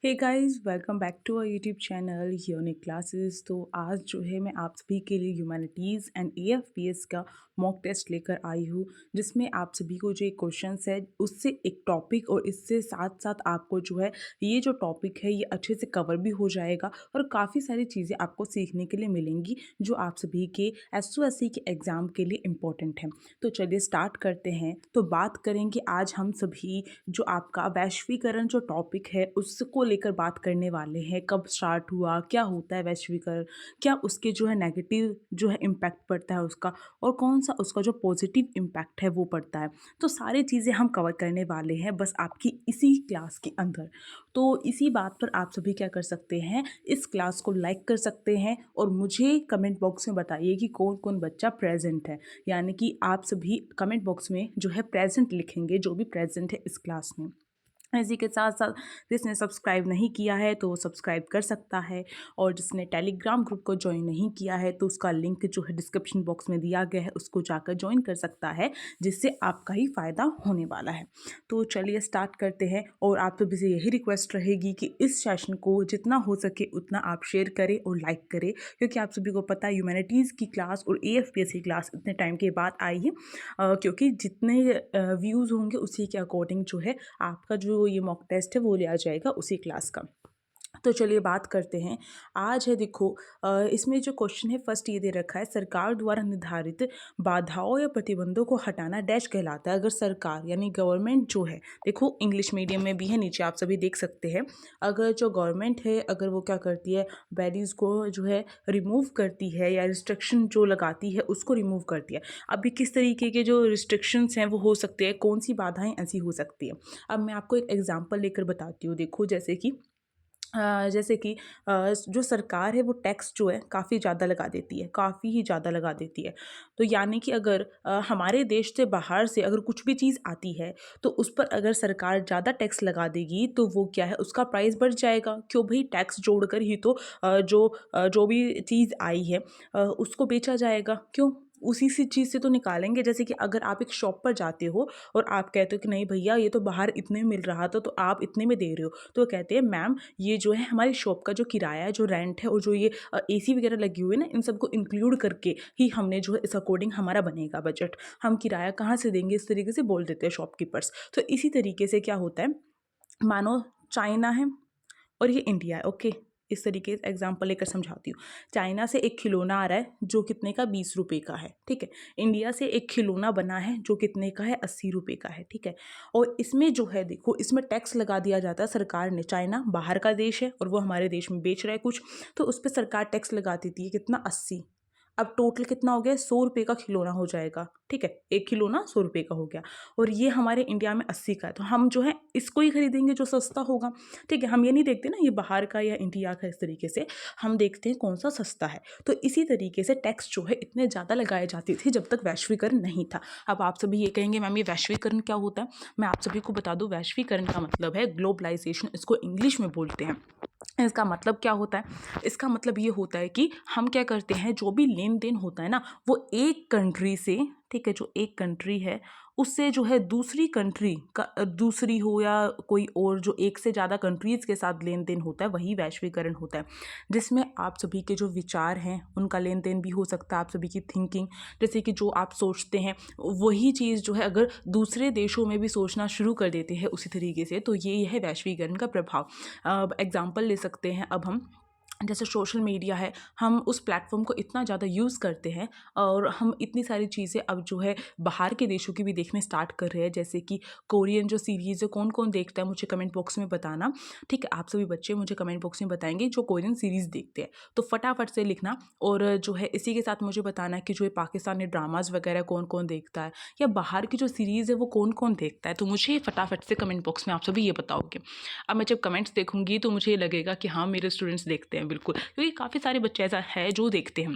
Hey guys welcome back to our YouTube channel unique classes. तो आज जो है मैं आप सभी के लिए ह्यूमैनिटीज़ एंड एएफपीएस का मॉक टेस्ट लेकर आई हूँ, जिसमें आप सभी को जो एक क्वेश्चंस है उससे एक टॉपिक और इससे साथ साथ आपको जो है ये जो टॉपिक है ये अच्छे से कवर भी हो जाएगा और काफ़ी सारी चीज़ें आपको सीखने के लिए मिलेंगी जो आप सभी के एसओएससी के एग्ज़ाम के लिए इम्पोर्टेंट है। तो चलिए स्टार्ट करते हैं। तो बात करेंगे आज हम सभी जो आपका वैश्वीकरण जो टॉपिक है उसको लेकर बात करने वाले हैं। कब स्टार्ट हुआ, क्या होता है वैश्वीकरण, क्या उसके जो है नेगेटिव जो है इम्पैक्ट पड़ता है उसका, और कौन सा उसका जो पॉजिटिव इम्पैक्ट है वो पड़ता है। तो सारी चीज़ें हम कवर करने वाले हैं बस आपकी इसी क्लास के अंदर। तो इसी बात पर आप सभी क्या कर सकते हैं, इस क्लास को लाइक कर सकते हैं और मुझे कमेंट बॉक्स में बताइए कि कौन कौन बच्चा प्रेजेंट है। यानी कि आप सभी कमेंट बॉक्स में जो है प्रेजेंट लिखेंगे, जो भी प्रेजेंट है इस क्लास में। इसी के साथ साथ जिसने सब्सक्राइब नहीं किया है तो वो सब्सक्राइब कर सकता है, और जिसने टेलीग्राम ग्रुप को ज्वाइन नहीं किया है तो उसका लिंक जो है डिस्क्रिप्शन बॉक्स में दिया गया है, उसको जाकर ज्वाइन कर सकता है, जिससे आपका ही फ़ायदा होने वाला है। तो चलिए स्टार्ट करते हैं, और आप सभी से यही रिक्वेस्ट रहेगी कि इस सेशन को जितना हो सके उतना आप शेयर करें और लाइक करें, क्योंकि आप सभी को पता है ह्यूमैनिटीज़ की क्लास और एएफपीएस की क्लास इतने टाइम के बाद आई है, क्योंकि जितने व्यूज़ होंगे उसी के अकॉर्डिंग जो है आपका जो ये मॉक टेस्ट है वो लिया जाएगा उसी क्लास का। तो चलिए बात करते हैं। आज है देखो, इसमें जो क्वेश्चन है फर्स्ट ये दे रखा है, सरकार द्वारा निर्धारित बाधाओं या प्रतिबंधों को हटाना डैश कहलाता है। अगर सरकार यानी गवर्नमेंट जो है, देखो इंग्लिश मीडियम में भी है, नीचे आप सभी देख सकते हैं। अगर जो गवर्नमेंट है अगर वो क्या करती है, बैरियर्स को जो है रिमूव करती है या रिस्ट्रिक्शन जो लगाती है उसको रिमूव करती है। अभी किस तरीके के जो रिस्ट्रिक्शंस हैं वो हो सकते हैं, कौन सी बाधाएं ऐसी हो सकती है। अब मैं आपको एक एग्जांपल लेकर बताती हूँ। देखो जैसे कि जो सरकार है वो टैक्स जो है काफ़ी ज़्यादा लगा देती है, काफ़ी ही ज़्यादा लगा देती है। तो यानी कि अगर हमारे देश से बाहर से अगर कुछ भी चीज़ आती है तो उस पर अगर सरकार ज़्यादा टैक्स लगा देगी तो वो क्या है, उसका प्राइस बढ़ जाएगा। क्यों भाई, टैक्स जोड़कर ही तो जो भी चीज़ आई है उसको बेचा जाएगा। क्यों, उसी सी चीज़ से तो निकालेंगे। जैसे कि अगर आप एक शॉप पर जाते हो और आप कहते हो कि नहीं भैया ये तो बाहर इतने में मिल रहा था तो आप इतने में दे रहे हो, तो वो कहते हैं मैम ये जो है हमारी शॉप का जो किराया है, जो रेंट है और जो ये एसी वगैरह लगी हुई है ना, इन सबको इंक्लूड करके ही हमने जो है इस अकॉर्डिंग हमारा बनेगा बजट, हम किराया कहाँ से देंगे, इस तरीके से बोल देते हैं शॉपकीपर्स। तो इसी तरीके से क्या होता है, मानो चाइना है और ये इंडिया है, ओके। इस तरीके से एग्जांपल लेकर समझाती हूँ। चाइना से एक खिलौना आ रहा है जो कितने का, 20 रुपये का है, ठीक है। इंडिया से एक खिलौना बना है जो कितने का है, 80 रुपये का है, ठीक है। और इसमें जो है देखो, इसमें टैक्स लगा दिया जाता है सरकार ने। चाइना बाहर का देश है और वो हमारे देश में बेच रहा है कुछ, तो उस पर सरकार टैक्स लगा देती है कितना, 80। अब टोटल कितना हो गया, 100 रुपये का खिलौना हो जाएगा, ठीक है। एक खिलौना 100 रुपये का हो गया, और ये हमारे इंडिया में 80 का है। तो हम जो है इसको ही खरीदेंगे जो सस्ता होगा, ठीक है। हम ये नहीं देखते ना ये बाहर का या इंडिया का, इस तरीके से हम देखते हैं कौन सा सस्ता है। तो इसी तरीके से टैक्स जो है इतने ज़्यादा लगाए जाते थे जब तक वैश्वीकरण नहीं था। अब आप सभी ये कहेंगे मैम ये वैश्वीकरण क्या होता है। मैं आप सभी को बता दूं, वैश्वीकरण का मतलब है ग्लोबलाइजेशन, इसको इंग्लिश में बोलते हैं। इसका मतलब क्या होता है, इसका मतलब ये होता है कि हम क्या करते हैं, जो भी लेन देन होता है ना वो एक कंट्री से, ठीक है, जो एक कंट्री है उससे जो है दूसरी कंट्री का, दूसरी हो या कोई और जो एक से ज़्यादा कंट्रीज़ के साथ लेन देन होता है वही वैश्वीकरण होता है। जिसमें आप सभी के जो विचार हैं उनका लेन देन भी हो सकता है, आप सभी की थिंकिंग, जैसे कि जो आप सोचते हैं वही चीज़ जो है अगर दूसरे देशों में भी सोचना शुरू कर देते हैं उसी तरीके से, तो ये है वैश्वीकरण का प्रभाव। एग्जाम्पल ले सकते हैं अब हम, जैसे सोशल मीडिया है, हम उस प्लेटफॉर्म को इतना ज़्यादा यूज़ करते हैं और हम इतनी सारी चीज़ें अब जो है बाहर के देशों की भी देखने स्टार्ट कर रहे हैं। जैसे कि कोरियन जो सीरीज़ है, कौन कौन देखता है मुझे कमेंट बॉक्स में बताना, ठीक है। आप सभी बच्चे मुझे कमेंट बॉक्स में बताएंगे जो कोरियन सीरीज़ देखते हैं, तो फटाफट से लिखना। और जो है इसी के साथ मुझे बताना कि जो ये पाकिस्तानी ड्रामाज वगैरह कौन कौन देखता है, या बाहर की जो सीरीज़ है वो कौन कौन देखता है, तो मुझे फटाफट से कमेंट बॉक्स में आप सभी ये बताओगे। अब मैं जब कमेंट्स देखूंगी तो मुझे ये लगेगा कि हाँ मेरे स्टूडेंट्स देखते हैं, बिल्कुल, क्योंकि काफ़ी सारे बच्चे ऐसा है जो देखते हैं।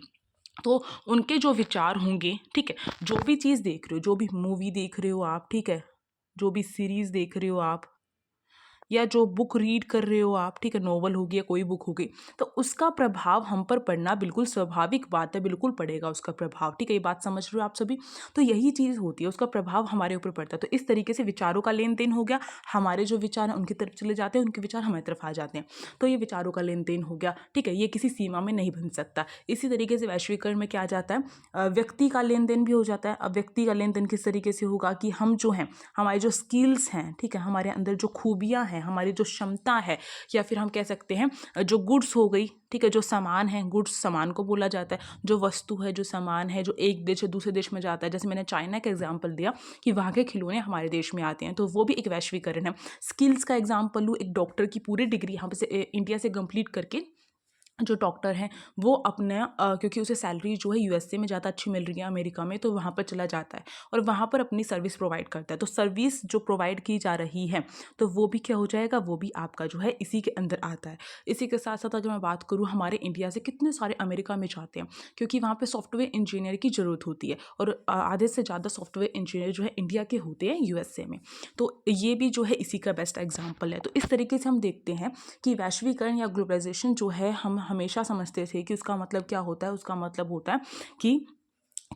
तो उनके जो विचार होंगे, ठीक है, जो भी चीज़ देख रहे हो, जो भी मूवी देख रहे हो आप, ठीक है, जो भी सीरीज़ देख रहे हो आप, या जो बुक रीड कर रहे हो आप, ठीक है, नॉवल हो गई या कोई बुक हो गई, तो उसका प्रभाव हम पर पड़ना बिल्कुल स्वाभाविक बात है, बिल्कुल पड़ेगा उसका प्रभाव, ठीक है, ये बात समझ रहे हो आप सभी। तो यही चीज़ होती है, उसका प्रभाव हमारे ऊपर पड़ता है। तो इस तरीके से विचारों का लेन देन हो गया, हमारे जो विचार हैं उनकी तरफ चले जाते हैं, उनके विचार हमारी तरफ आ जाते हैं। तो ये विचारों का लेन देन हो गया, ठीक है, ये किसी सीमा में नहीं बन सकता। इसी तरीके से वैश्वीकरण में क्या आ जाता है, व्यक्ति का लेन देन भी हो जाता है। अब व्यक्ति का लेन देन किस तरीके से होगा कि हम जो हैं, हमारी जो स्किल्स हैं, ठीक है, हमारे अंदर जो खूबियाँ हैं, हमारी जो क्षमता है, या फिर हम कह सकते हैं जो गुड्स हो गई, ठीक है, जो सामान है, गुड्स सामान को बोला जाता है, जो वस्तु है, जो सामान है, जो एक देश से दूसरे देश में जाता है, जैसे मैंने चाइना का एग्जांपल दिया कि वहाँ के खिलौने हमारे देश में आते हैं, तो वो भी एक वैश्वीकरण है। स्किल्स का एग्जांपल लूँ, एक डॉक्टर की पूरी डिग्री यहाँ पे से इंडिया से कंप्लीट करके जो डॉक्टर हैं वो अपने क्योंकि उसे सैलरी जो है यूएसए में ज़्यादा अच्छी मिल रही है, अमेरिका में, तो वहाँ पर चला जाता है और वहाँ पर अपनी सर्विस प्रोवाइड करता है। तो सर्विस जो प्रोवाइड की जा रही है तो वो भी क्या हो जाएगा, वो भी आपका जो है इसी के अंदर आता है। इसी के साथ साथ अगर मैं बात करूँ, हमारे इंडिया से कितने सारे अमेरिका में जाते हैं क्योंकि वहाँ पर सॉफ्टवेयर इंजीनियर की ज़रूरत होती है और आधे से ज़्यादा सॉफ्टवेयर इंजीनियर जो है इंडिया के होते हैं यूएसए में। तो ये भी जो है इसी का बेस्ट एग्जाम्पल है। तो इस तरीके से हम देखते हैं कि वैश्वीकरण या ग्लोबलाइजेशन जो है, हम हमेशा समझते थे कि उसका मतलब क्या होता है, उसका मतलब होता है कि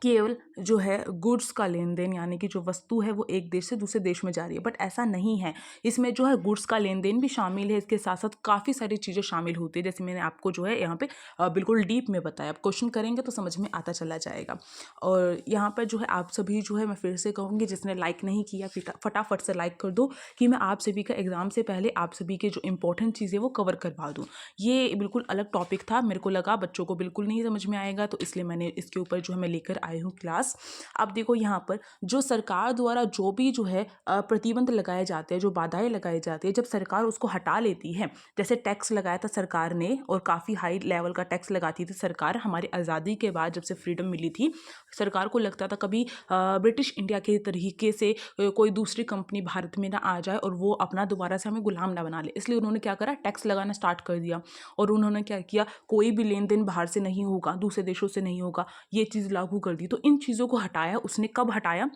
केवल जो है गुड्स का लेन देन, यानी कि जो वस्तु है वो एक देश से दूसरे देश में जा रही है, बट ऐसा नहीं है। इसमें जो है गुड्स का लेन देन भी शामिल है, इसके साथ साथ काफ़ी सारी चीज़ें शामिल होती है, जैसे मैंने आपको जो है यहाँ पे बिल्कुल डीप में बताया। आप क्वेश्चन करेंगे तो समझ में आता चला जाएगा। और यहाँ पर जो है आप सभी जो है, मैं फिर से कहूँगी, जिसने लाइक नहीं किया फटाफट से लाइक कर दो कि मैं आप सभी का एग्ज़ाम से पहले आप सभी के जो इंपॉर्टेंट चीज़ें वो कवर करवा दूँ। ये बिल्कुल अलग टॉपिक था, मेरे को लगा बच्चों को बिल्कुल नहीं समझ में आएगा, तो इसलिए मैंने इसके ऊपर जो है मैं लेकर आई हूँ क्लास। अब देखो यहाँ पर जो सरकार द्वारा जो भी जो है प्रतिबंध लगाए जाते हैं, जो बाधाएं लगाई जाती है, जब सरकार उसको हटा लेती है, जैसे टैक्स लगाया था सरकार ने और काफ़ी हाई लेवल का टैक्स लगाती थी सरकार हमारी आज़ादी के बाद, जब से फ्रीडम मिली थी, सरकार को लगता था कभी ब्रिटिश इंडिया के तरीके से कोई दूसरी कंपनी भारत में ना आ जाए और वो अपना दोबारा से हमें गुलाम ना बना ले, इसलिए उन्होंने क्या करा, टैक्स लगाना स्टार्ट कर दिया। और उन्होंने क्या किया, कोई भी लेन देन बाहर से नहीं होगा, दूसरे देशों से नहीं होगा, ये चीज़ लागू कर दी। तो इन चीज़ों को हटाया उसने, कब हटाया,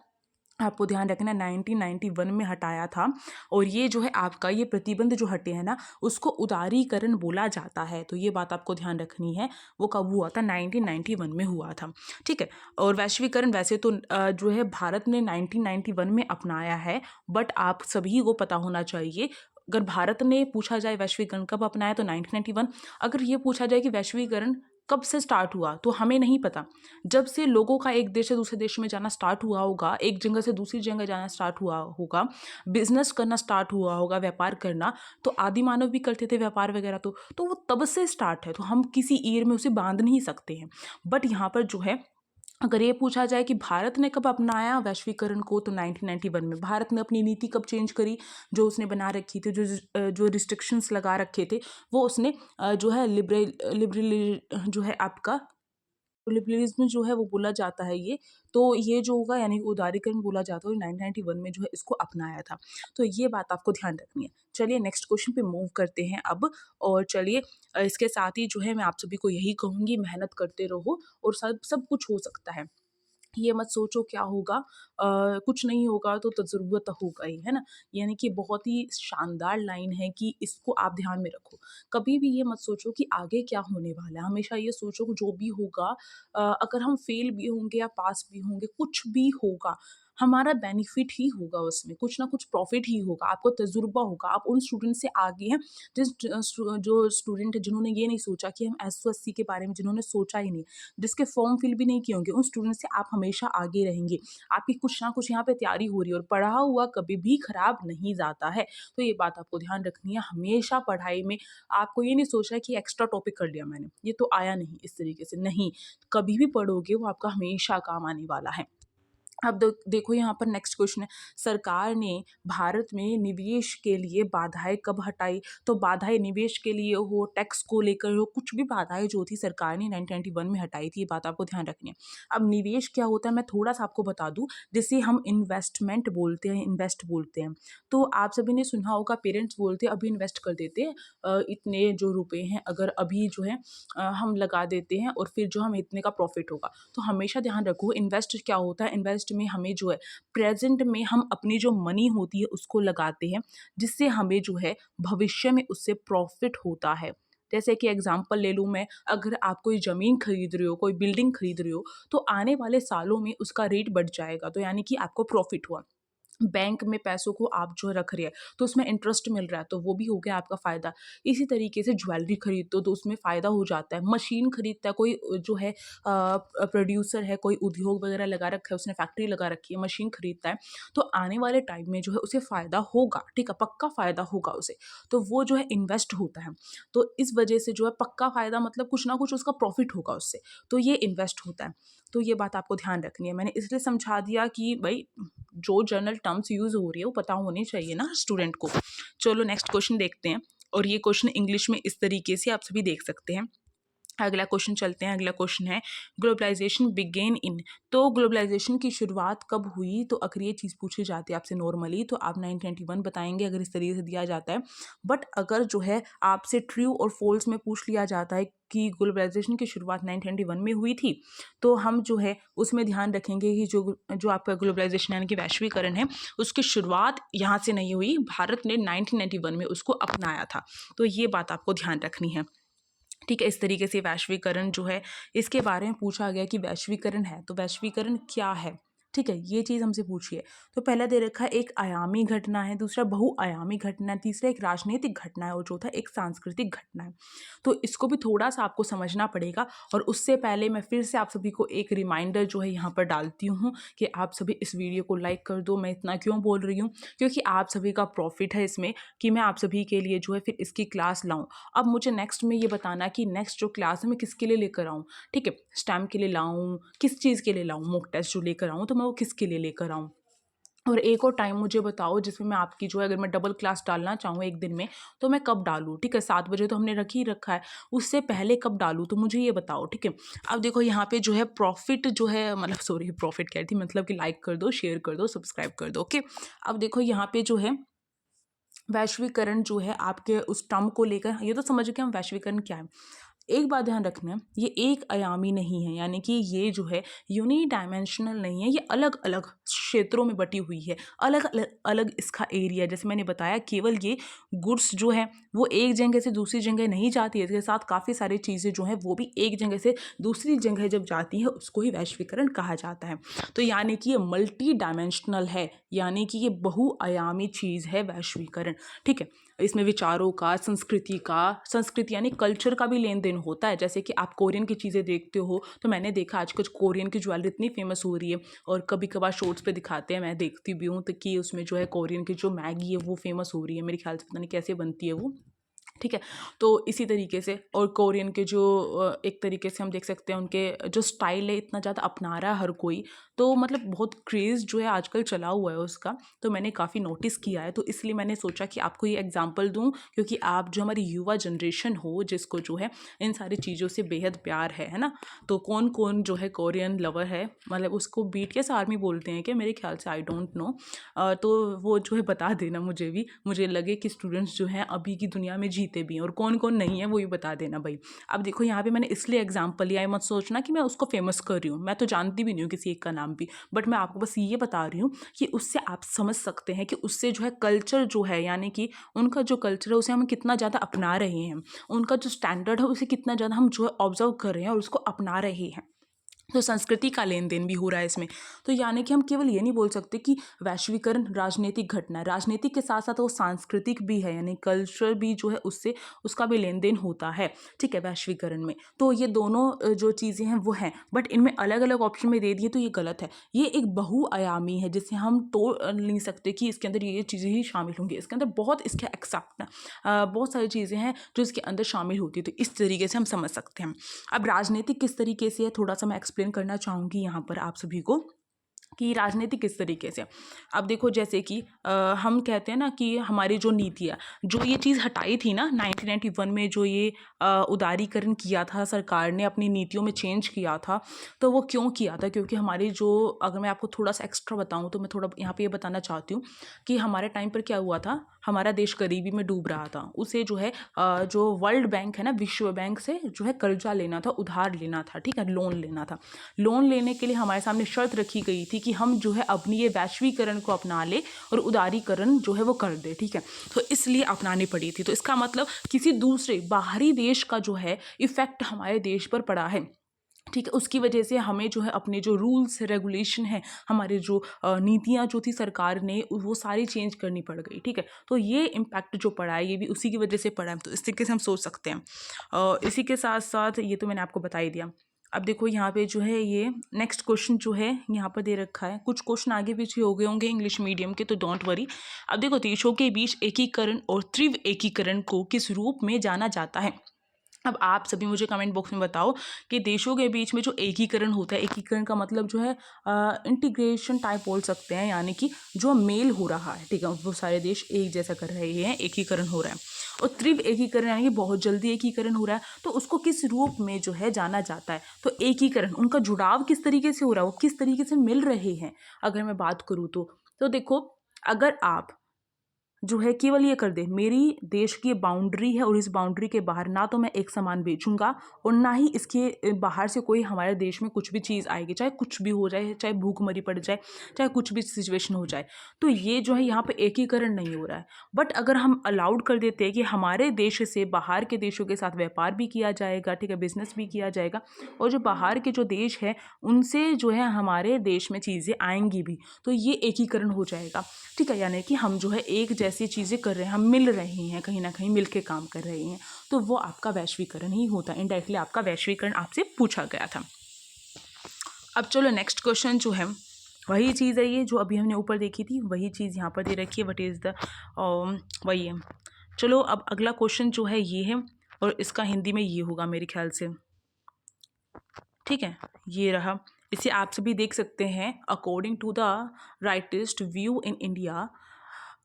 आपको ध्यान रखना 1991 में हटाया था। और ये जो है आपका ये प्रतिबंध जो हटे हैं ना, उसको उदारीकरण बोला जाता है। तो ये बात आपको ध्यान रखनी है। वो कब हुआ था, 1991 में हुआ था, ठीक है। और वैश्वीकरण वैसे तो जो है भारत ने 1991 में अपनाया है, बट आप सभी को पता होना चाहिए, अगर भारत ने पूछा जाए वैश्वीकरण कब अपनाया तो 1991, अगर ये पूछा जाए कि वैश्वीकरण कब से स्टार्ट हुआ तो हमें नहीं पता। जब से लोगों का एक देश से दूसरे देश में जाना स्टार्ट हुआ होगा, एक जगह से दूसरी जगह जाना स्टार्ट हुआ होगा, बिजनेस करना स्टार्ट हुआ होगा, व्यापार करना, तो आदि मानव भी करते थे व्यापार वगैरह, तो वो तब से स्टार्ट है, तो हम किसी ईयर में उसे बांध नहीं सकते हैं। बट यहाँ पर जो है, अगर ये पूछा जाए कि भारत ने कब अपनाया वैश्वीकरण को, तो 1991 में। भारत ने अपनी नीति कब चेंज करी, जो उसने बना रखी थी, जो रिस्ट्रिक्शंस लगा रखे थे, वो उसने जो है लिबरल जो है आपका लिबरलिज्म जो है वो बोला जाता है ये। तो ये जो होगा, यानी उदारीकरण बोला जाता है, 1991 में जो है इसको अपनाया था। तो ये बात आपको ध्यान रखनी है। चलिए नेक्स्ट क्वेश्चन पे मूव करते हैं अब। और चलिए इसके साथ ही जो है मैं आप सभी को यही कहूँगी, मेहनत करते रहो और सब सब कुछ हो सकता है। ये मत सोचो क्या होगा, कुछ नहीं होगा तो तजुर्बा तो होगा ही, है ना। यानी कि बहुत ही शानदार लाइन है कि इसको आप ध्यान में रखो। कभी भी ये मत सोचो कि आगे क्या होने वाला है, हमेशा ये सोचो कि जो भी होगा, अगर हम फेल भी होंगे या पास भी होंगे, कुछ भी होगा, हमारा बेनिफिट ही होगा, उसमें कुछ ना कुछ प्रॉफिट ही होगा, आपको तजुर्बा होगा, आप उन स्टूडेंट से आगे हैं जो स्टूडेंट है जिन्होंने ये नहीं सोचा कि हम एसओएससी के बारे में, जिन्होंने सोचा ही नहीं, जिसके फॉर्म फिल भी नहीं किए होंगे, उन स्टूडेंट से आप हमेशा आगे रहेंगे। आपकी कुछ ना कुछ यहाँ पे तैयारी हो रही है और पढ़ा हुआ कभी भी खराब नहीं जाता है। तो ये बात आपको ध्यान रखनी है। हमेशा पढ़ाई में आपको ये नहीं सोचना है कि एक्स्ट्रा टॉपिक कर लिया मैंने, ये तो आया नहीं, इस तरीके से नहीं। कभी भी पढ़ोगे वो आपका हमेशा काम आने वाला है। अब देखो यहाँ पर नेक्स्ट क्वेश्चन है, सरकार ने भारत में निवेश के लिए बाधाएं कब हटाई। तो बाधाएं निवेश के लिए हो, टैक्स को लेकर हो, कुछ भी बाधाएं जो थी सरकार ने 1991 में हटाई थी, ये बात आपको ध्यान रखनी है। अब निवेश क्या होता है मैं थोड़ा सा आपको बता दूं, जिसे हम इन्वेस्टमेंट बोलते हैं, इन्वेस्ट बोलते हैं। तो आप सभी ने सुना होगा, पेरेंट्स बोलते हैं अभी इन्वेस्ट कर देते हैं, इतने जो रुपए हैं अगर अभी जो है हम लगा देते हैं और फिर जो हमें इतने का प्रॉफिट होगा। तो हमेशा ध्यान रखो, इन्वेस्ट क्या होता है, इन्वेस्ट इन्वेस्ट में हमें जो है प्रेजेंट में हम अपनी जो मनी होती है उसको लगाते हैं, जिससे हमें जो है भविष्य में उससे प्रॉफिट होता है। जैसे कि एग्जांपल ले लूँ मैं, अगर आप कोई ज़मीन खरीद रहे हो, कोई बिल्डिंग खरीद रहे हो, तो आने वाले सालों में उसका रेट बढ़ जाएगा, तो यानी कि आपको प्रॉफिट हुआ। बैंक में पैसों को आप जो रख रहे हैं तो उसमें इंटरेस्ट मिल रहा है, तो वो भी हो गया आपका फ़ायदा। इसी तरीके से ज्वेलरी खरीदते हो तो उसमें फ़ायदा हो जाता है। मशीन खरीदता है कोई, जो है प्रोड्यूसर है, कोई उद्योग वगैरह लगा रखा है, उसने फैक्ट्री लगा रखी है, मशीन खरीदता है, तो आने वाले टाइम में जो है उसे फ़ायदा होगा, ठीक है, पक्का फ़ायदा होगा उसे। तो वो जो है इन्वेस्ट होता है। तो इस वजह से जो है पक्का फ़ायदा मतलब कुछ ना कुछ उसका प्रॉफिट होगा उससे, तो ये इन्वेस्ट होता है। तो ये बात आपको ध्यान रखनी है। मैंने इसलिए समझा दिया कि भाई जो जनरल टर्म्स यूज़ हो रही है वो पता होनी चाहिए ना स्टूडेंट को। चलो नेक्स्ट क्वेश्चन देखते हैं, और ये क्वेश्चन इंग्लिश में इस तरीके से आप सभी देख सकते हैं। अगला क्वेश्चन चलते हैं। अगला क्वेश्चन है ग्लोबलाइजेशन बिगेन इन। तो ग्लोबलाइजेशन की शुरुआत कब हुई, तो अगर ये चीज़ पूछी जाती है आपसे नॉर्मली तो आप 1921 बताएंगे, अगर इस तरीके से दिया जाता है। बट अगर जो है आपसे ट्रू और फॉल्स में पूछ लिया जाता है कि ग्लोबलाइजेशन की शुरुआत 1921 में हुई थी, तो हम जो है उसमें ध्यान रखेंगे कि जो जो आपका ग्लोबलाइजेशन यानी कि वैश्वीकरण है, उसकी शुरुआत यहाँ से नहीं हुई, भारत ने 1991 में उसको अपनाया था। तो ये बात आपको ध्यान रखनी है, ठीक है। इस तरीके से वैश्वीकरण जो है, इसके बारे में पूछा गया कि वैश्वीकरण है तो वैश्वीकरण क्या है, ठीक है, ये चीज़ हमसे पूछी है। तो पहला दे रखा है एक आयामी घटना है, दूसरा बहुआयामी घटना है, तीसरा एक राजनीतिक घटना है, और चौथा एक सांस्कृतिक घटना है। तो इसको भी थोड़ा सा आपको समझना पड़ेगा। और उससे पहले मैं फिर से आप सभी को एक रिमाइंडर जो है यहाँ पर डालती हूँ कि आप सभी इस वीडियो को लाइक कर दो। मैं इतना क्यों बोल रही हूँ, क्योंकि आप सभी का प्रॉफिट है इसमें कि मैं आप सभी के लिए जो है फिर इसकी क्लास लाऊं। अब मुझे नेक्स्ट में ये बताना कि नेक्स्ट जो क्लास है मैं किसके लिए लेकर आऊँ, ठीक है, स्टैम्प के लिए लाऊं, किस चीज़ के लिए लाऊं, मॉक टेस्ट जो लेकर आऊँ तो मैं वो किसके लिए लेकर आऊँ। और एक और टाइम मुझे बताओ जिसमें मैं आपकी जो है, अगर मैं डबल क्लास डालना चाहूँ एक दिन में तो मैं कब डालूँ, ठीक है, 7 बजे तो हमने रख ही रखा है, उससे पहले कब डालूँ, तो मुझे ये बताओ, ठीक है। अब देखो यहाँ पे जो है प्रॉफिट जो है, मतलब सॉरी प्रॉफिट कह रही थी, मतलब कि लाइक कर दो, शेयर कर दो, सब्सक्राइब कर दो, ओके। अब देखो यहाँ पे जो है वैश्वीकरण जो है आपके उस टर्म को लेकर, ये तो समझ गए हम वैश्वीकरण क्या है। एक बात ध्यान रखना, ये एक आयामी नहीं है, यानी कि ये जो है यूनी डायमेंशनल नहीं है, ये अलग अलग क्षेत्रों में बटी हुई है, अलग अलग अलग इसका एरिया। जैसे मैंने बताया केवल ये गुड्स जो है वो एक जगह से दूसरी जगह नहीं जाती है, इसके साथ काफ़ी सारी चीज़ें जो हैं वो भी एक जगह से दूसरी जगह जब जाती है उसको ही वैश्वीकरण कहा जाता है। तो यानी कि ये मल्टी डायमेंशनल है, यानी कि ये बहुआयामी चीज़ है वैश्वीकरण, ठीक है। इसमें विचारों का, संस्कृति यानी कल्चर का भी लेन देन होता है। जैसे कि आप कोरियन की चीज़ें देखते हो, तो मैंने देखा आजकल कोरियन की ज्वेलरी इतनी फेमस हो रही है, और कभी कभार शॉर्ट्स पे दिखाते हैं, मैं देखती भी हूँ, तो कि उसमें जो है कोरियन की जो मैगी है वो फेमस हो रही है, मेरे ख्याल से पता नहीं कैसे बनती है वो, ठीक है। तो इसी तरीके से, और कोरियन के जो एक तरीके से हम देख सकते हैं उनके जो स्टाइल है इतना ज़्यादा अपना रहा है हर कोई, तो मतलब बहुत क्रेज़ जो है आजकल चला हुआ है उसका, तो मैंने काफ़ी नोटिस किया है। तो इसलिए मैंने सोचा कि आपको ये एग्जांपल दूं, क्योंकि आप जो हमारी युवा जनरेशन हो जिसको जो है इन सारी चीज़ों से बेहद प्यार है ना। तो कौन कौन जो है कोरियन लवर है, मतलब उसको बीटीएस आर्मी बोलते हैं क्या, मेरे ख्याल से, आई डोंट नो। तो वो जो है बता देना मुझे भी, मुझे लगे कि स्टूडेंट्स जो हैं अभी की दुनिया में जीते भी हैं, और कौन कौन नहीं है वो भी बता देना भाई। अब देखो यहाँ पे मैंने इसलिए एग्जांपल लिया है, मत सोचना कि मैं उसको फेमस कर रही हूँ, मैं तो जानती भी नहीं हूँ किसी एक का नाम भी, बट मैं आपको बस ये बता रही हूँ कि उससे आप समझ सकते हैं कि उससे जो है कल्चर जो है, यानी कि उनका जो कल्चर है उसे हम कितना ज़्यादा अपना रहे हैं, उनका जो स्टैंडर्ड है उसे कितना ज़्यादा हम जो है ऑब्जर्व कर रहे हैं और उसको अपना रहे हैं। तो संस्कृति का लेन देन भी हो रहा है इसमें। तो यानी कि हम केवल ये नहीं बोल सकते कि वैश्वीकरण राजनीतिक घटना है, राजनीतिक के साथ साथ वो सांस्कृतिक भी है, यानी कल्चर भी जो है उससे उसका भी लेन देन होता है, ठीक है, वैश्वीकरण में। तो ये दोनों जो चीज़ें हैं वो हैं, बट इनमें अलग अलग ऑप्शन में दे दिए तो ये गलत है। ये एक बहुआयामी है जिसे हम तोड़ नहीं सकते कि इसके अंदर ये चीज़ें ही शामिल होंगी, इसके अंदर बहुत इसके एक्सेप्ट बहुत सारी चीज़ें हैं जो इसके अंदर शामिल होती है, तो इस तरीके से हम समझ सकते हैं। अब राजनीतिक किस तरीके से है थोड़ा सा मैं एक्सप्लेन करना चाहूँगी यहाँ पर आप सभी को, कि राजनीति किस तरीके से। अब देखो जैसे कि हम कहते हैं ना कि हमारी जो नीतियाँ, जो ये चीज़ हटाई थी ना 1991 में, जो ये उदारीकरण किया था सरकार ने, अपनी नीतियों में चेंज किया था, तो वो क्यों किया था, क्योंकि हमारी जो, अगर मैं आपको थोड़ा सा एक्स्ट्रा बताऊँ तो मैं थोड़ा यहाँ पे ये बताना चाहती हूँ कि हमारे टाइम पर क्या हुआ था, हमारा देश गरीबी में डूब रहा था, उसे जो है जो वर्ल्ड बैंक है ना, विश्व बैंक से जो है कर्जा लेना था, उधार लेना था, ठीक है, लोन लेना था। लोन लेने के लिए हमारे सामने शर्त रखी गई थी कि हम जो है अपनी ये वैश्वीकरण को अपना ले और उदारीकरण जो है वो कर दे, ठीक है। तो इसलिए अपनानी पड़ी थी। तो इसका मतलब किसी दूसरे बाहरी देश का जो है इफेक्ट हमारे देश पर पड़ा है, ठीक है। उसकी वजह से हमें जो है अपने जो रूल्स रेगुलेशन है, हमारे जो नीतियाँ जो थी सरकार ने वो सारी चेंज करनी पड़ गई, ठीक है। तो ये इम्पैक्ट जो पड़ा है ये भी उसी की वजह से पड़ा है। तो इस तरीके से हम सोच सकते हैं। इसी के साथ साथ ये तो मैंने आपको बता ही दिया। अब देखो यहाँ पे जो है ये नेक्स्ट क्वेश्चन जो है यहाँ पर दे रखा है। कुछ क्वेश्चन आगे पीछे हो गए होंगे इंग्लिश मीडियम के, तो डोंट वरी। अब देखो, देशों के बीच एकीकरण और तीव्र एकीकरण को किस रूप में जाना जाता है? अब आप सभी मुझे कमेंट बॉक्स में बताओ कि देशों के बीच में जो एकीकरण होता है, एकीकरण का मतलब जो है इंटीग्रेशन टाइप बोल सकते हैं, यानी कि जो मेल हो रहा है, ठीक है, वो सारे देश एक जैसा कर रहे हैं, एकीकरण हो रहा है। और तीव्र एकीकरण यानी कि बहुत जल्दी एकीकरण हो रहा है, तो उसको किस रूप में जो है जाना जाता है? तो एकीकरण, उनका जुड़ाव किस तरीके से हो रहा है, वो किस तरीके से मिल रहे हैं, अगर मैं बात करूँ तो देखो, अगर आप जो है केवल ये कर दे, मेरी देश की बाउंड्री है और इस बाउंड्री के बाहर ना तो मैं एक सामान बेचूंगा और ना ही इसके बाहर से कोई हमारे देश में कुछ भी चीज़ आएगी, चाहे कुछ भी हो जाए, चाहे भूखमरी पड़ जाए, चाहे कुछ भी सिचुएशन हो जाए, तो ये जो है यहाँ पे एकीकरण नहीं हो रहा है। बट अगर हम अलाउड कर देते हैं कि हमारे देश से बाहर के देशों के साथ व्यापार भी किया जाएगा, ठीक है, बिजनेस भी किया जाएगा, और जो बाहर के जो देश है उनसे जो है हमारे देश में चीज़ें आएंगी भी, तो ये एकीकरण हो जाएगा, ठीक है। यानी कि हम जो है एक जैसी चीज़ें कर रहे हैं, हम मिल रहे हैं, कहीं ना कहीं मिल के काम कर रहे हैं, तो वो आपका वैश्वीकरण ही होता है। इनडायरेक्टली आपका वैश्वीकरण आपसे पूछा गया था। अब चलो नेक्स्ट क्वेश्चन जो है वही चीज़ है, ये जो अभी हमने ऊपर देखी थी वही चीज़ यहाँ पर दे रखी है। व्हाट इज़ द वही है। चलो अब अगला क्वेश्चन जो है ये है, और इसका हिंदी में ये होगा मेरे ख्याल से, ठीक है, ये रहा। इसे आप सभी देख सकते हैं। According to the rightist view in India,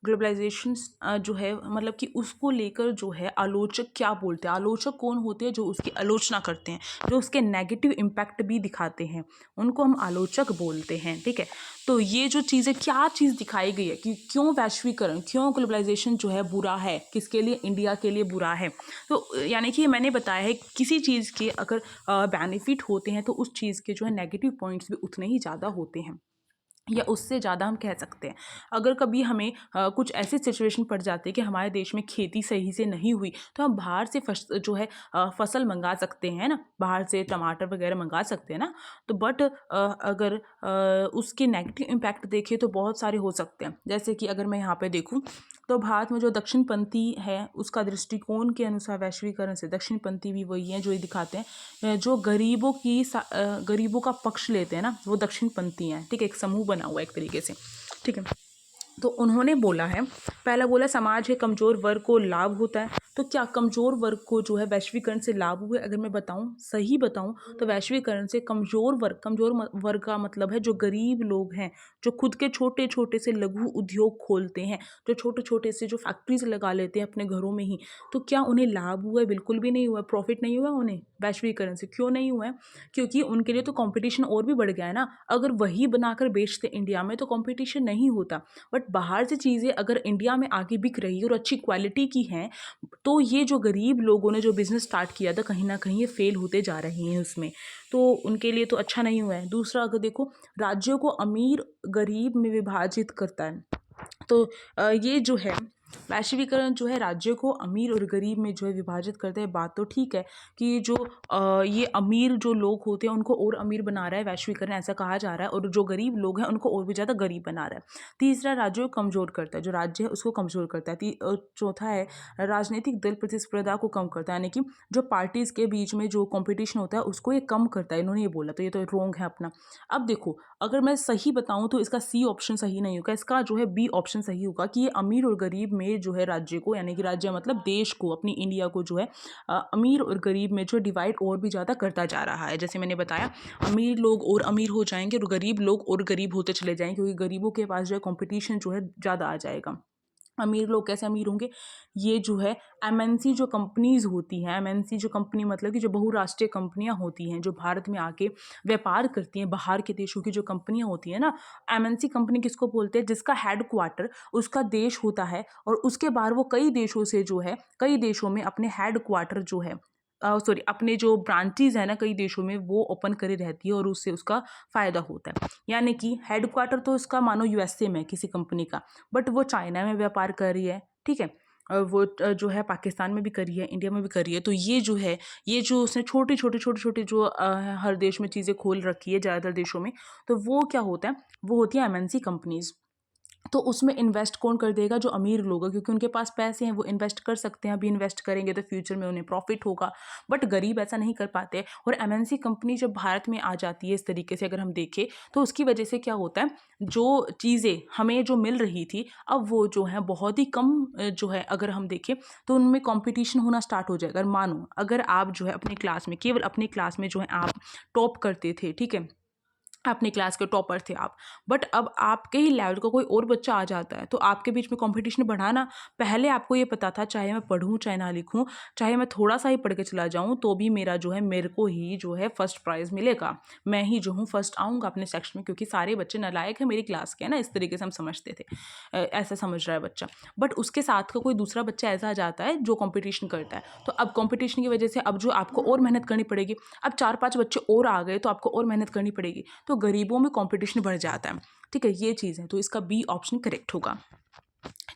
globalization जो है मतलब कि उसको लेकर जो है आलोचक क्या बोलते हैं? आलोचक कौन होते हैं? जो उसकी आलोचना करते हैं, जो उसके नेगेटिव इम्पैक्ट भी दिखाते हैं, उनको हम आलोचक बोलते हैं, ठीक है। तो ये जो चीज़ें, क्या चीज़ दिखाई गई है कि क्यों वैश्वीकरण, क्यों ग्लोबलाइजेशन जो है बुरा है, किसके लिए? इंडिया के लिए बुरा है। तो यानी कि मैंने बताया है किसी चीज़ के अगर बेनिफिट होते हैं तो उस चीज़ के जो है नेगेटिव पॉइंट्स भी उतने ही ज़्यादा होते हैं, या उससे ज़्यादा हम कह सकते हैं। अगर कभी हमें कुछ ऐसी सिचुएशन पड़ जाती है कि हमारे देश में खेती सही से नहीं हुई, तो हम बाहर से जो है फसल मंगा सकते हैं ना, बाहर से टमाटर वगैरह मंगा सकते हैं ना। तो बट अगर उसके नेगेटिव इम्पैक्ट देखें तो बहुत सारे हो सकते हैं। जैसे कि अगर मैं यहाँ पे देखूँ तो भारत में जो दक्षिणपंथी है उसका दृष्टिकोण के अनुसार वैश्वीकरण से, दक्षिणपंथी भी वही है जो ये दिखाते हैं, जो गरीबों का पक्ष लेते हैं ना, वो दक्षिणपंथी हैं, ठीक है। एक समूह बना हुआ है एक तरीके से, ठीक है। तो उन्होंने बोला है, पहला बोला समाज के कमज़ोर वर्ग को लाभ होता है। तो क्या कमज़ोर वर्ग को जो है वैश्वीकरण से लाभ हुए? अगर मैं बताऊं, सही बताऊं, तो वैश्वीकरण से कमज़ोर वर्ग का मतलब है जो गरीब लोग हैं, जो खुद के छोटे छोटे से लघु उद्योग खोलते हैं, जो छोटे छोटे से जो फैक्ट्रीज लगा लेते हैं अपने घरों में ही, तो क्या उन्हें लाभ हुआ है? बिल्कुल भी नहीं हुआ। प्रॉफिट नहीं हुआ उन्हें वैश्वीकरण से। क्यों नहीं हुआ है? क्योंकि उनके लिए तो कंपटीशन और भी बढ़ गया है ना। अगर वही बनाकर बेचते इंडिया में तो कंपटीशन नहीं होता, बट बाहर से चीज़ें अगर इंडिया में आगे बिक रही है और अच्छी क्वालिटी की हैं, तो ये जो गरीब लोगों ने जो बिज़नेस स्टार्ट किया था, कहीं ना कहीं ये फेल होते जा रहे हैं उसमें, तो उनके लिए तो अच्छा नहीं हुआ है। दूसरा, अगर देखो, राज्यों को अमीर गरीब में विभाजित करता है। तो ये जो है वैश्वीकरण जो है राज्यों को अमीर और गरीब में जो है विभाजित करते हैं। बात तो ठीक है कि जो ये अमीर जो लोग होते हैं उनको और अमीर बना रहा है वैश्वीकरण, ऐसा कहा जा रहा है, और जो गरीब लोग हैं उनको और भी ज़्यादा गरीब बना रहा है। तीसरा, राज्यों को कमज़ोर करता है, जो राज्य है उसको कमज़ोर करता है। चौथा है राजनीतिक दल प्रतिस्पर्धा को कम करता है, यानी कि जो पार्टीज़ के बीच में जो कॉम्पिटिशन होता है उसको ये कम करता है। इन्होंने ये बोला, तो ये तो रॉन्ग है अपना। अब देखो, अगर मैं सही बताऊं तो इसका सी ऑप्शन सही नहीं होगा, इसका जो है बी ऑप्शन सही होगा कि ये अमीर और गरीब में जो है राज्य को, यानी कि राज्य मतलब देश को, अपनी इंडिया को जो है अमीर और गरीब में जो डिवाइड और भी ज़्यादा करता जा रहा है। जैसे मैंने बताया, अमीर लोग और अमीर हो जाएंगे और गरीब लोग और गरीब होते चले जाएंगे, क्योंकि गरीबों के पास जो है कॉम्पिटिशन जो है ज़्यादा आ जाएगा। अमीर लोग कैसे अमीर होंगे? ये जो है एमएनसी जो कंपनीज़ होती हैं, एमएनसी जो कंपनी मतलब कि जो बहुराष्ट्रीय कंपनियां होती हैं जो भारत में आके व्यापार करती हैं, बाहर के देशों की जो कंपनियां होती हैं ना, एमएनसी कंपनी किसको बोलते हैं? जिसका हेडक्वार्टर उसका देश होता है और उसके बाहर वो कई देशों से जो है, कई देशों में अपने हेडक्वार्टर जो है सॉरी अपने जो ब्रांचेज़ हैं ना कई देशों में वो ओपन करी रहती है और उससे उसका फ़ायदा होता है। यानी कि हेडक्वार्टर तो उसका मानो यूएसए में है किसी कंपनी का, बट वो चाइना में व्यापार कर रही है, ठीक है? वो जो है पाकिस्तान में भी करी है, इंडिया में भी करी है। तो ये जो है, ये जो उसने छोटी-छोटी जो हर देश में चीज़ें खोल रखी है ज़्यादातर देशों में, तो वो क्या होता है, वो होती है एमएनसी कंपनीज़। तो उसमें इन्वेस्ट कौन कर देगा? जो अमीर लोग हैं, क्योंकि उनके पास पैसे हैं, वो इन्वेस्ट कर सकते हैं। अभी इन्वेस्ट करेंगे तो फ्यूचर में उन्हें प्रॉफिट होगा, बट गरीब ऐसा नहीं कर पाते। और एमएनसी कंपनी जब भारत में आ जाती है इस तरीके से अगर हम देखें, तो उसकी वजह से क्या होता है, जो चीज़ें हमें जो मिल रही थी, अब वो जो है बहुत ही कम जो है अगर हम देखें तो उनमें कॉम्पिटिशन होना स्टार्ट हो जाएगा। मानो अगर आप जो है अपनी क्लास में, केवल अपनी क्लास में जो है आप टॉप करते थे, ठीक है? अपनी क्लास के टॉपर थे आप, बट अब आपके ही लेवल का कोई और बच्चा आ जाता है, तो आपके बीच में कंपटीशन बढ़ा ना। पहले आपको ये पता था चाहे मैं पढ़ूँ चाहे ना लिखूँ, चाहे मैं थोड़ा सा ही पढ़ के चला जाऊँ तो भी मेरा जो है, मेरे को ही जो है फर्स्ट प्राइज़ मिलेगा, मैं ही जो हूँ फर्स्ट आऊँगा अपने सेक्शन में, क्योंकि सारे बच्चे नालायक हैं मेरी क्लास के, है ना, इस तरीके से हम समझते थे। ऐसा समझ रहा है बच्चा, बट उसके साथ का कोई दूसरा बच्चा ऐसा आ जाता है जो कंपटीशन करता है, तो अब कंपटीशन की वजह से अब जो आपको और मेहनत करनी पड़ेगी। अब 4-5 बच्चे और आ गए तो आपको और मेहनत करनी पड़ेगी, तो गरीबों में कंपटीशन बढ़ जाता है, ठीक है? ये चीज़ है, तो इसका बी ऑप्शन करेक्ट होगा।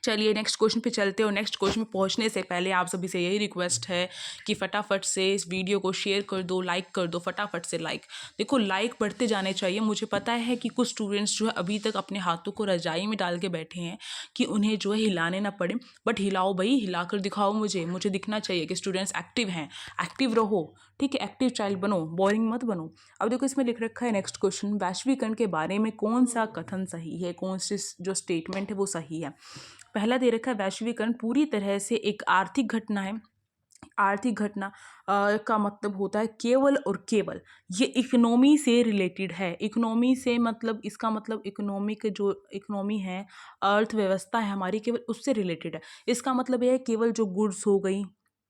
चलिए नेक्स्ट क्वेश्चन पे चलते हैं, और नेक्स्ट क्वेश्चन में पहुंचने से पहले आप सभी से यही रिक्वेस्ट है कि फटाफट से इस वीडियो को शेयर कर दो, लाइक कर दो, फटाफट से लाइक। देखो लाइक बढ़ते जाने चाहिए। मुझे पता है कि कुछ स्टूडेंट्स जो है अभी तक अपने हाथों को रजाई में डाल के बैठे हैं कि उन्हें जो है हिलाने ना पड़े, बट हिलाओ भाई, हिला कर दिखाओ, मुझे दिखना चाहिए कि स्टूडेंट्स एक्टिव हैं। एक्टिव रहो, ठीक है? एक्टिव चाइल्ड बनो, बोरिंग मत बनो। अब देखो इसमें लिख रखा है नेक्स्ट क्वेश्चन, वैश्वीकरण के बारे में कौन सा कथन सही है, कौन सी जो स्टेटमेंट है वो सही है। पहला दे रखा है, वैश्वीकरण पूरी तरह से एक आर्थिक घटना है। आर्थिक घटना का मतलब होता है केवल और केवल ये इकोनॉमी से रिलेटेड है। इकोनॉमी से मतलब, इसका मतलब इकोनॉमिक जो इकोनॉमी है, अर्थव्यवस्था है हमारी, केवल उससे रिलेटेड है। इसका मतलब यह है केवल जो गुड्स हो गई,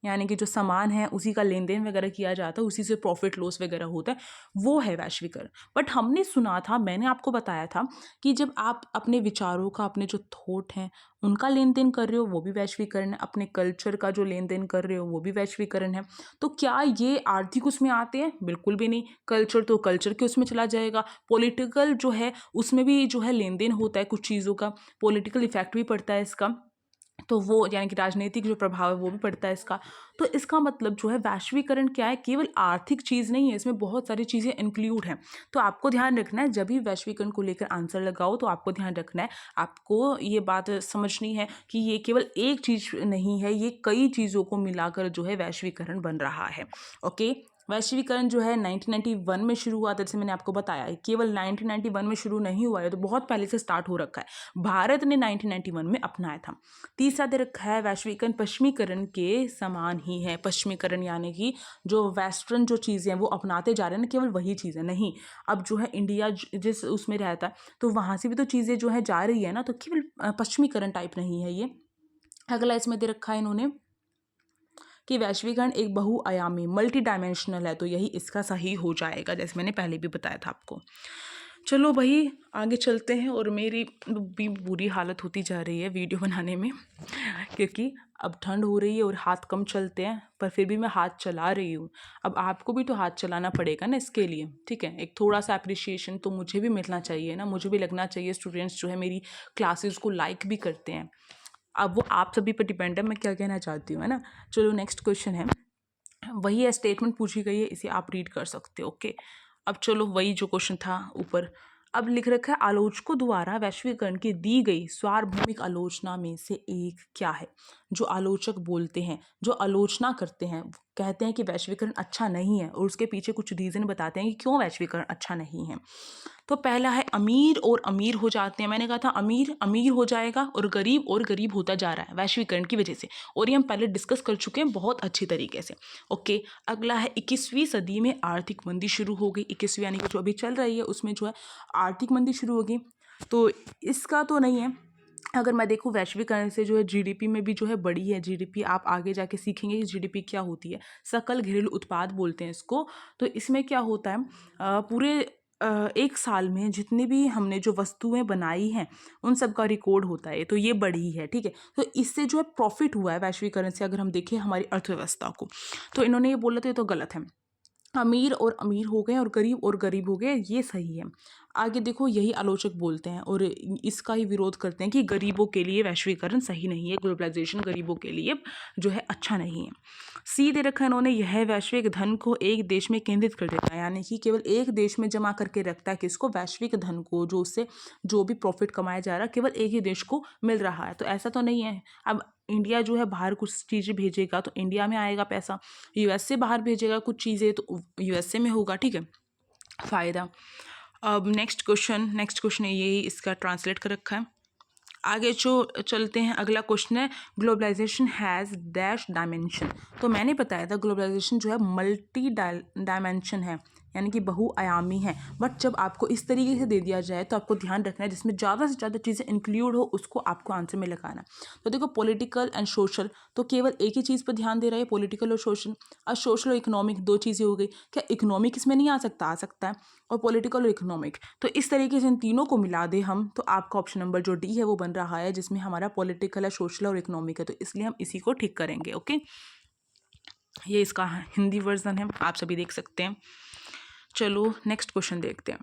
यानी कि जो सामान है उसी का लेन देन वगैरह किया जाता है, उसी से प्रॉफिट लॉस वगैरह होता है, वो है वैश्वीकरण। बट हमने सुना था, मैंने आपको बताया था कि जब आप अपने विचारों का, अपने जो थॉट हैं उनका लेन देन कर रहे हो वो भी वैश्वीकरण है, अपने कल्चर का जो लेन देन कर रहे हो वो भी वैश्वीकरण है। तो क्या ये आर्थिक उसमें आते हैं? बिल्कुल भी नहीं। कल्चर तो कल्चर के उसमें चला जाएगा। पॉलिटिकल जो है उसमें भी जो है लेन देन होता है कुछ चीज़ों का, पॉलिटिकल इफेक्ट भी पड़ता है इसका, तो वो यानी कि राजनीतिक जो प्रभाव है वो भी पड़ता है इसका। तो इसका मतलब जो है वैश्वीकरण क्या है, केवल आर्थिक चीज़ नहीं है, इसमें बहुत सारी चीज़ें इंक्लूड हैं। तो आपको ध्यान रखना है, जब भी वैश्वीकरण को लेकर आंसर लगाओ तो आपको ध्यान रखना है, आपको ये बात समझनी है कि ये केवल एक चीज़ नहीं है, ये कई चीज़ों को मिलाकर जो है वैश्वीकरण बन रहा है। ओके, वैश्वीकरण जो है 1991 में शुरू हुआ था, जैसे मैंने आपको बताया है, केवल 1991 में शुरू नहीं हुआ है, तो बहुत पहले से स्टार्ट हो रखा है। भारत ने 1991 में अपनाया था। तीसरा दे रखा है, वैश्वीकरण पश्चिमीकरण के समान ही है। पश्चिमीकरण यानी कि जो वेस्टर्न जो चीज़ें हैं वो अपनाते जा रहे हैं ना, केवल वही चीज़ें नहीं। अब जो है इंडिया जिस उसमें रहता है तो वहाँ से भी तो चीज़ें जो है जा रही है ना, तो केवल पश्चिमीकरण टाइप नहीं है ये। अगला इसमें दे रखा है इन्होंने कि वैश्वीकरण एक बहुआयामी मल्टी डायमेंशनल है, तो यही इसका सही हो जाएगा, जैसे मैंने पहले भी बताया था आपको। चलो भाई आगे चलते हैं, और मेरी भी बुरी हालत होती जा रही है वीडियो बनाने में क्योंकि अब ठंड हो रही है और हाथ कम चलते हैं, पर फिर भी मैं हाथ चला रही हूँ। अब आपको भी तो हाथ चलाना पड़ेगा ना इसके लिए, ठीक है? एक थोड़ा सा अप्रिशिएशन तो मुझे भी मिलना चाहिए ना, मुझे भी लगना चाहिए स्टूडेंट्स जो है मेरी क्लासेस को लाइक भी करते हैं। अब वो आप सभी पर डिपेंड है मैं क्या कहना चाहती हूँ, है ना। चलो नेक्स्ट क्वेश्चन है, वही है, स्टेटमेंट पूछी गई है, इसे आप रीड कर सकते हो। ओके, अब चलो वही जो क्वेश्चन था ऊपर, अब लिख रखा है, आलोचकों द्वारा वैश्वीकरण की दी गई सार्वभौमिक आलोचना में से एक क्या है। जो आलोचक बोलते हैं, जो आलोचना करते हैं, कहते हैं कि वैश्वीकरण अच्छा नहीं है, और उसके पीछे कुछ रीज़न बताते हैं कि क्यों वैश्वीकरण अच्छा नहीं है। तो पहला है, अमीर और अमीर हो जाते हैं। मैंने कहा था अमीर अमीर हो जाएगा और गरीब होता जा रहा है वैश्वीकरण की वजह से, और ये हम पहले डिस्कस कर चुके हैं बहुत अच्छी तरीके से। ओके, अगला है, 21वीं सदी में आर्थिक मंदी शुरू हो गई। 21वीं यानी कि जो अभी चल रही है उसमें जो है आर्थिक मंदी शुरू हो गई, तो इसका तो नहीं है। अगर मैं देखूँ वैश्वीकरण से जो है जीडीपी में भी जो है बढ़ी है जीडीपी, आप आगे जाके सीखेंगे कि जीडीपी क्या होती है, सकल घरेलू उत्पाद बोलते हैं इसको। तो इसमें क्या होता है, पूरे एक साल में जितने भी हमने जो वस्तुएं बनाई हैं उन सब का रिकॉर्ड होता है, तो ये बढ़ी है, ठीक है। तो इससे जो है प्रॉफिट हुआ है वैश्वीकरण से, अगर हम देखें हमारी अर्थव्यवस्था को। तो इन्होंने ये बोला तो ये तो गलत है। अमीर और अमीर हो गए और गरीब हो गए, ये सही है। आगे देखो, यही आलोचक बोलते हैं और इसका ही विरोध करते हैं कि गरीबों के लिए वैश्वीकरण सही नहीं है, ग्लोबलाइजेशन गरीबों के लिए जो है अच्छा नहीं है। सी दे रखा है इन्होंने, यह वैश्विक धन को एक देश में केंद्रित कर देता है, यानी कि केवल एक देश में जमा करके रखता है किसको, वैश्विक धन को, जो उससे जो भी प्रॉफिट कमाया जा रहा है केवल एक ही देश को मिल रहा है। तो ऐसा तो नहीं है। अब इंडिया जो है बाहर कुछ चीज़ें भेजेगा तो इंडिया में आएगा पैसा, यूएस से बाहर भेजेगा कुछ चीज़ें तो यूएसए में होगा, ठीक है, फ़ायदा। अब नेक्स्ट क्वेश्चन है, यही इसका ट्रांसलेट कर रखा है। आगे जो चलते हैं, अगला क्वेश्चन है ग्लोबलाइजेशन हैज़ डैश डायमेंशन। तो मैंने बताया था ग्लोबलाइजेशन जो है मल्टी डायमेंशन है, यानी कि बहुआयामी है। बट जब आपको इस तरीके से दे दिया जाए तो आपको ध्यान रखना है जिसमें ज़्यादा से ज़्यादा चीज़ें इंक्लूड हो उसको आपको आंसर में लगाना। तो देखो, पॉलिटिकल एंड सोशल, तो केवल एक ही चीज़ पर ध्यान दे रहा है, पॉलिटिकल और सोशल। और सोशल और इकोनॉमिक दो चीज़ें हो गई, क्या इकोनॉमिक इसमें नहीं आ सकता? आ सकता है, और पॉलिटिकल और इकोनॉमिक। तो इस तरीके से इन तीनों को मिला दे हम, तो आपका ऑप्शन नंबर जो डी है वो बन रहा है, जिसमें हमारा पॉलिटिकल है, सोशल और इकोनॉमिक है। तो इसलिए हम इसी को ठीक करेंगे। ओके, ये इसका हिंदी वर्जन है, आप सभी देख सकते हैं। चलो नेक्स्ट क्वेश्चन देखते हैं।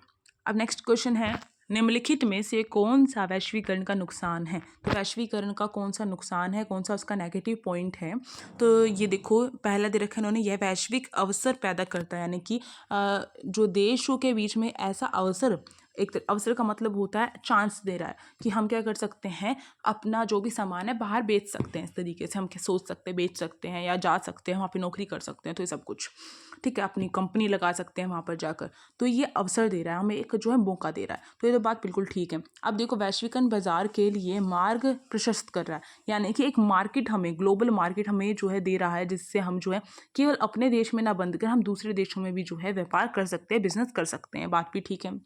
अब नेक्स्ट क्वेश्चन है, निम्नलिखित में से कौन सा वैश्वीकरण का नुकसान है? तो वैश्वीकरण का कौन सा नुकसान है, कौन सा उसका नेगेटिव पॉइंट है? तो ये देखो, पहला दे रखा है इन्होंने, यह वैश्विक अवसर पैदा करता है, यानी कि जो देशों के बीच में ऐसा अवसर, एक अवसर का मतलब होता है चांस दे रहा है कि हम क्या कर सकते हैं, अपना जो भी सामान है बाहर बेच सकते हैं। इस तरीके से हम क्या सोच सकते हैं, बेच सकते हैं या जा सकते हैं वहाँ पे नौकरी कर सकते हैं, तो ये सब कुछ, ठीक है, अपनी कंपनी लगा सकते हैं वहाँ पर जाकर। तो ये अवसर दे रहा है हमें, एक जो है मौका दे रहा है। तो ये तो बात बिल्कुल ठीक है। अब देखो, वैश्वीकरण बाजार के लिए मार्ग प्रशस्त कर रहा है, यानी कि एक मार्केट हमें, ग्लोबल मार्केट हमें जो है दे रहा है, जिससे हम जो है केवल अपने देश में ना बंद कर हम दूसरे देशों में भी जो है व्यापार कर सकते हैं, बिजनेस कर सकते हैं। बात भी ठीक है।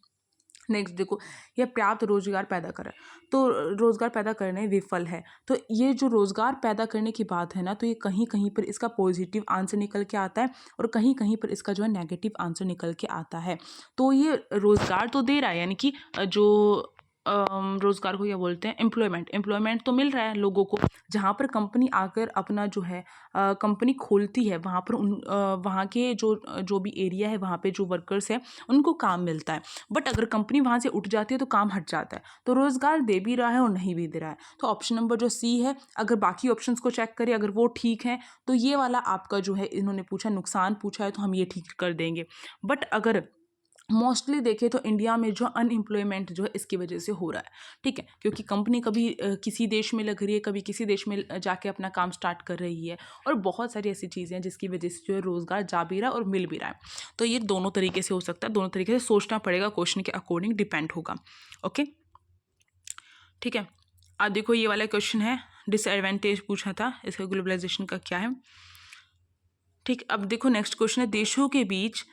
नेक्स्ट देखो, यह पर्याप्त रोजगार पैदा करे, तो रोजगार पैदा करने विफल है। तो ये जो रोजगार पैदा करने की बात है ना, तो ये कहीं कहीं पर इसका पॉजिटिव आंसर निकल के आता है और कहीं कहीं पर इसका जो है नेगेटिव आंसर निकल के आता है। तो ये रोजगार तो दे रहा है, यानी कि जो रोजगार को क्या बोलते हैं, एम्प्लॉयमेंट तो मिल रहा है लोगों को। जहाँ पर कंपनी आकर अपना जो है कंपनी खोलती है, वहाँ पर वहाँ के जो भी एरिया है, वहाँ पे जो वर्कर्स है उनको काम मिलता है। बट अगर कंपनी वहाँ से उठ जाती है तो काम हट जाता है। तो रोजगार दे भी रहा है और नहीं भी दे रहा है। तो ऑप्शन नंबर जो सी है, अगर बाकी ऑप्शंस को चेक करें, अगर वो ठीक है तो ये वाला आपका जो है, इन्होंने पूछा नुकसान पूछा है तो हम ये ठीक कर देंगे। बट अगर मोस्टली देखें तो इंडिया में जो अनएम्प्लॉयमेंट जो है इसकी वजह से हो रहा है, ठीक है, क्योंकि कंपनी कभी किसी देश में लग रही है, कभी किसी देश में जाके अपना काम स्टार्ट कर रही है, और बहुत सारी ऐसी चीज़ें हैं जिसकी वजह से जो है रोज़गार जा भी रहा है और मिल भी रहा है। तो ये दोनों तरीके से हो सकता है, दोनों तरीके से सोचना पड़ेगा, क्वेश्चन के अकॉर्डिंग डिपेंड होगा। ओके, ठीक है। अब देखो, ये वाला क्वेश्चन है, डिसएडवांटेज पूछा था इसका, ग्लोबलाइजेशन का क्या है, ठीक। अब देखो, नेक्स्ट क्वेश्चन है, देशों के बीच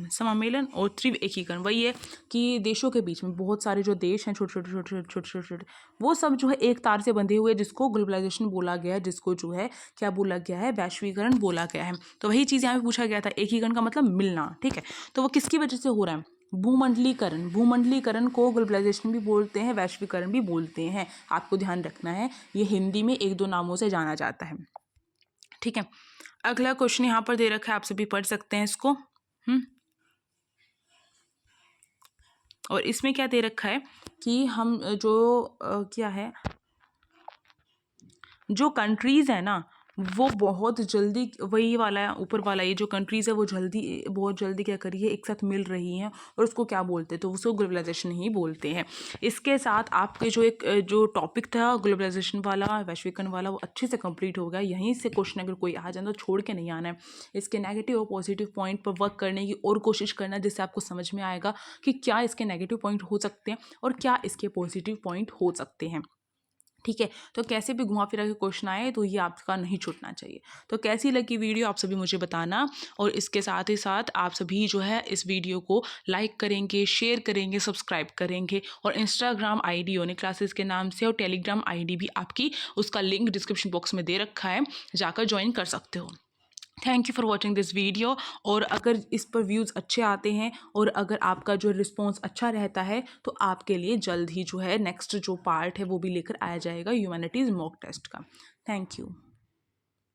समामेलन और तीव्र एकीकरण। वही है कि देशों के बीच में बहुत सारे जो देश हैं, छोटे, वो सब जो है एक तार से बंधे हुए, जिसको ग्लोबलाइजेशन बोला गया है, जिसको जो है क्या बोला गया है, वैश्वीकरण बोला गया है। तो वही चीज़ यहाँ पे पूछा गया था, एकीकरण का मतलब मिलना, ठीक है। तो वो किसकी वजह से हो रहा है? भूमंडलीकरण को ग्लोबलाइजेशन भी बोलते हैं, वैश्वीकरण भी बोलते हैं। आपको ध्यान रखना है, ये हिंदी में एक दो नामों से जाना जाता है, ठीक है। अगला क्वेश्चन यहाँ पर दे रखा है, आप सभी पढ़ सकते हैं इसको। और इसमें क्या दे रखा है कि हम जो क्या है, जो कंट्रीज़ है ना, वो बहुत जल्दी, वही वाला ऊपर वाला, ये जो कंट्रीज़ है वो बहुत जल्दी क्या करिए एक साथ मिल रही हैं, और उसको क्या बोलते हैं, तो उसको ग्लोबलाइजेशन ही बोलते हैं। इसके साथ आपके जो टॉपिक था ग्लोबलाइजेशन वाला, वैश्वीकरण वाला, वो अच्छे से कंप्लीट हो गया। यहीं से क्वेश्चन अगर कोई आ जाए तो छोड़ के नहीं आना है, इसके नेगेटिव और पॉजिटिव पॉइंट पर वर्क करने की और कोशिश करना, जिससे आपको समझ में आएगा कि क्या इसके नेगेटिव पॉइंट हो सकते हैं और क्या इसके पॉजिटिव पॉइंट हो सकते हैं, ठीक है। तो कैसे भी घुमा फिरा के क्वेश्चन आए तो ये आपका नहीं छूटना चाहिए। तो कैसी लगी वीडियो आप सभी मुझे बताना, और इसके साथ ही साथ आप सभी जो है इस वीडियो को लाइक करेंगे, शेयर करेंगे, सब्सक्राइब करेंगे, और इंस्टाग्राम आईडी योनी क्लासेस के नाम से, और टेलीग्राम आईडी भी आपकी, उसका लिंक डिस्क्रिप्शन बॉक्स में दे रखा है, जाकर ज्वाइन कर सकते हो। Thank you for watching this video. और अगर इस पर व्यूज़ अच्छे आते हैं और अगर आपका जो रिस्पॉन्स अच्छा रहता है तो आपके लिए जल्द ही जो है नेक्स्ट जो पार्ट है वो भी लेकर आया जाएगा ह्यूमैनिटीज़ मॉक टेस्ट का। Thank you.